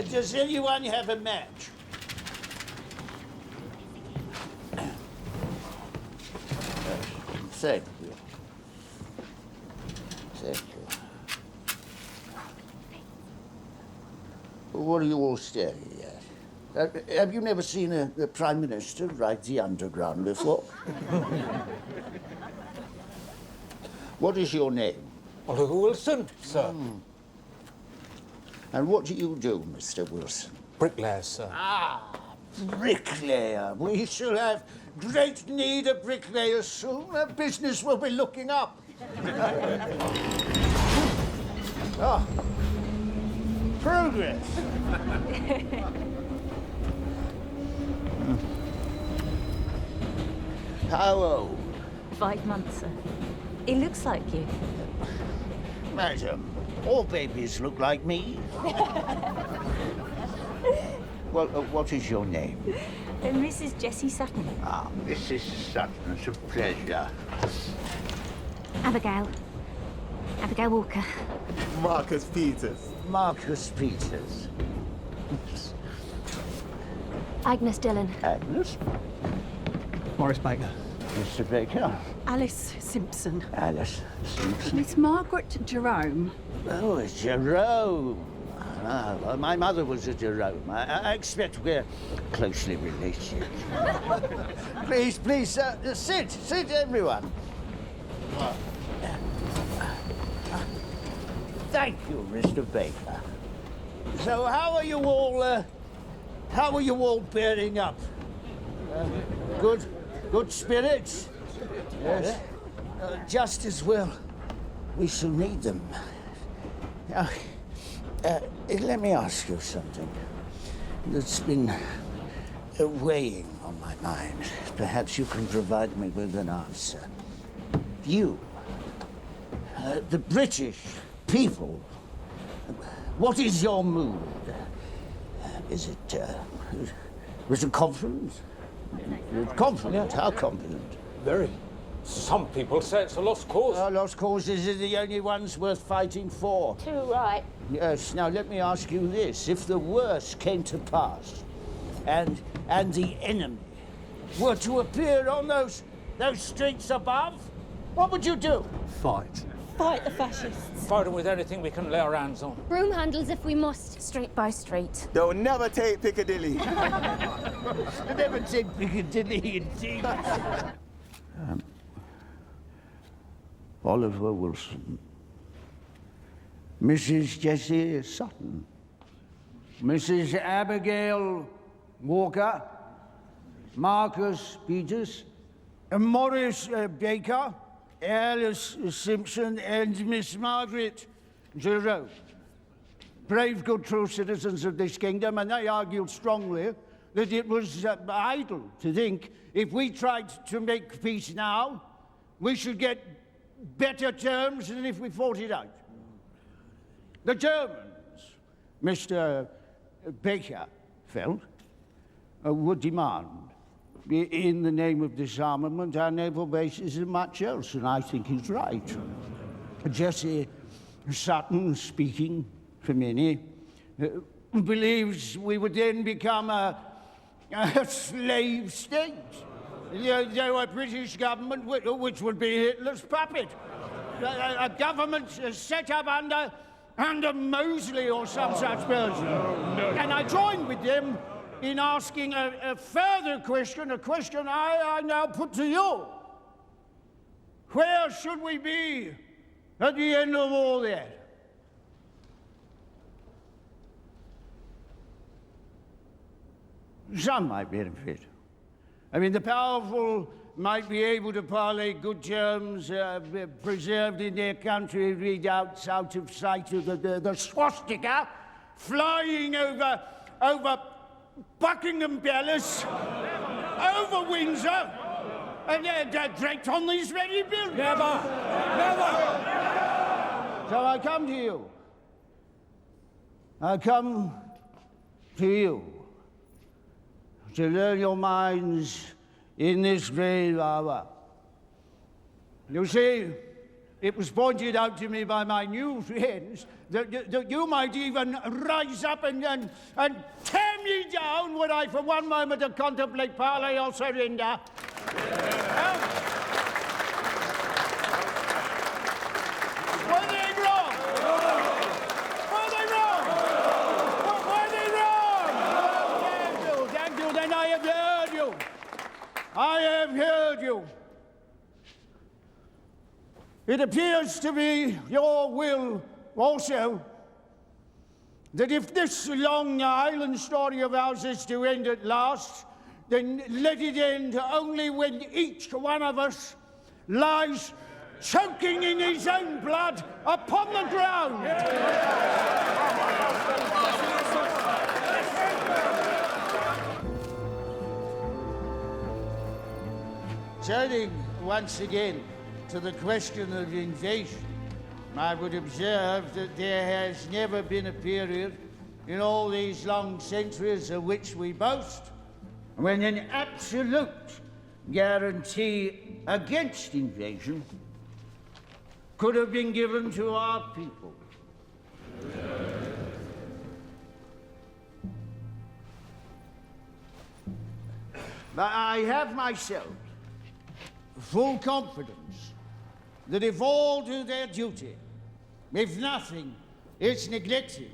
Does anyone have a match? Thank you. Thank you. What are you all staring at? Have you never seen a Prime Minister ride the Underground before? What is your name? Oliver Wilson, sir. And what do you do, Mr. Wilson? Bricklayer, sir. Ah, bricklayer. We shall have great need of bricklayers soon. Our business will be looking up. Ah, progress. How old? 5 months, sir. He looks like you. Madam, all babies look like me. Well, what is your name? Mrs. Jessie Sutton. Ah, Mrs. Sutton, it's a pleasure. Abigail. Abigail Walker. Marcus Peters. Marcus Peters. Agnes Dillon. Agnes. Morris Baker. Mr. Baker. Alice Simpson. Alice Simpson. Miss Margaret Jerome. Oh, it's Jerome. Ah, well, my mother was a Jerome. I expect we're closely related. Please, sit, everyone. Thank you, Mr. Baker. So, how are you all bearing up? Good spirits? Yes. Just as well. We shall need them. Now, let me ask you something that's been weighing on my mind. Perhaps you can provide me with an answer. You, the British people, what is your mood? Is it confident? Confident? How confident? Very. Some people say it's a lost cause. Lost causes are the only ones worth fighting for. Too right. Yes, now let me ask you this. If the worst came to pass and the enemy were to appear on those streets above, what would you do? Fight. Fight the fascists. Fight them with anything we can lay our hands on. Broom handles if we must. Street by street. They'll never take Piccadilly. Never take Piccadilly, indeed. Oliver Wilson. Mrs. Jessie Sutton. Mrs. Abigail Walker. Marcus Peters. Morris Baker. Alice Simpson and Miss Margaret Jerome. Brave, good, true citizens of this kingdom, and they argued strongly that it was idle to think if we tried to make peace now, we should get better terms than if we fought it out. The Germans, Mr. Baker felt, would demand, in the name of disarmament, our naval bases and much else, and I think he's right. Jessie Sutton, speaking for many, believes we would then become a slave state. A British government which would be Hitler's puppet. A government set up under Mosley or some such person. And I joined with them in asking a further question, a question I now put to you. Where should we be at the end of all that? Some might benefit. I mean, the powerful might be able to parlay good terms preserved in their country, readouts out of sight of the swastika flying over Buckingham Palace, over Windsor, and they're draped on these very buildings. Never! So I come to you. I come to you to learn your minds in this grave hour. You see, it was pointed out to me by my new friends that you might even rise up and tear me down were I for one moment to contemplate parley or surrender. Were they wrong? Were they wrong? Were they wrong? Thank you, then I have heard you. I have heard you. It appears to be your will also that if this Long Island story of ours is to end at last, then let it end only when each one of us lies choking in his own blood upon the ground. Turning once again to the question of invasion, I would observe that there has never been a period in all these long centuries of which we boast when an absolute guarantee against invasion could have been given to our people. But I have myself full confidence that if all do their duty, if nothing is neglected,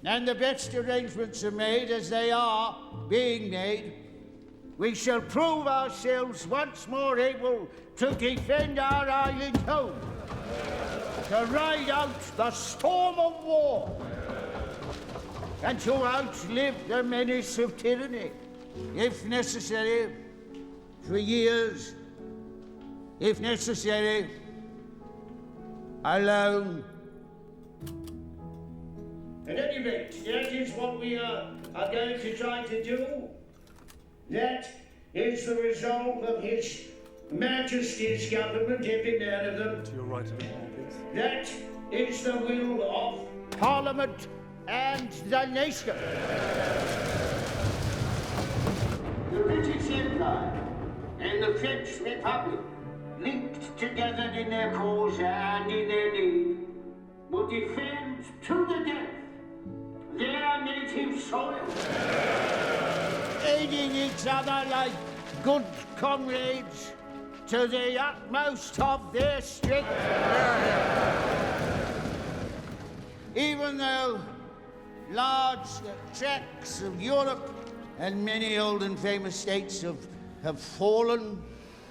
and the best arrangements are made as they are being made, we shall prove ourselves once more able to defend our island home, to ride out the storm of war, and to outlive the menace of tyranny, if necessary, for years, if necessary, alone. At any rate, that is what we are going to try to do. That is the resolve of His Majesty's government, every man of them. To your right a bit more, please. That is the will of Parliament and the nation. The British Empire and the French Republic, linked together in their cause and in their need, will defend to the death their native soil, aiding each other like good comrades to the utmost of their strength. Even though large tracts of Europe and many old and famous states have fallen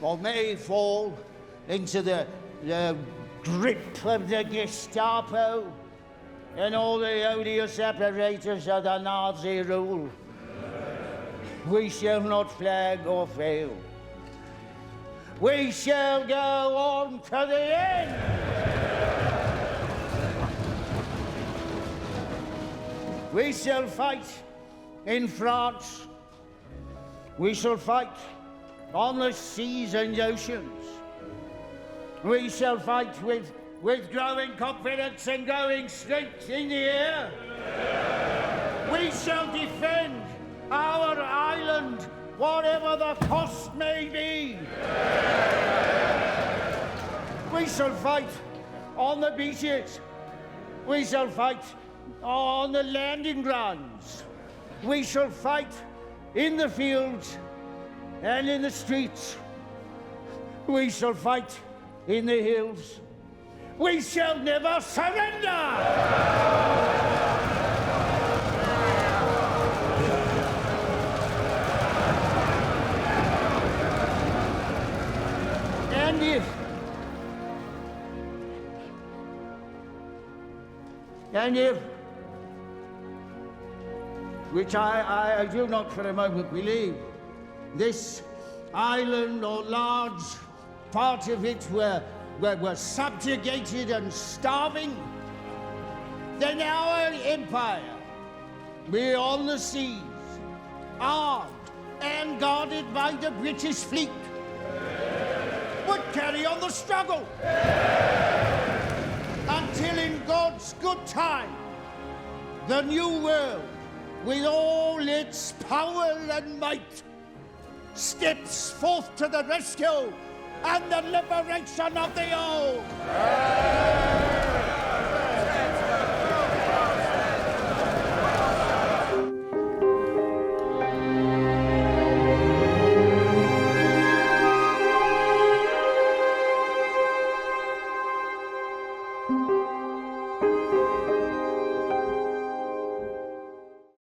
or may fall into the grip of the Gestapo and all the odious apparatus of the Nazi rule, we shall not flag or fail. We shall go on to the end. We shall fight in France. We shall fight on the seas and oceans. We shall fight with growing confidence and growing strength in the air. We shall defend our island, whatever the cost may be. We shall fight on the beaches. We shall fight on the landing grounds. We shall fight in the fields and in the streets. We shall fight in the hills. We shall never surrender! And if, which I do not for a moment believe, this island or large part of it were subjugated and starving, then our empire, beyond the seas, armed and guarded by the British fleet, would carry on the struggle until in God's good time, the new world, with all its power and might, steps forth to the rescue and the liberation of the old.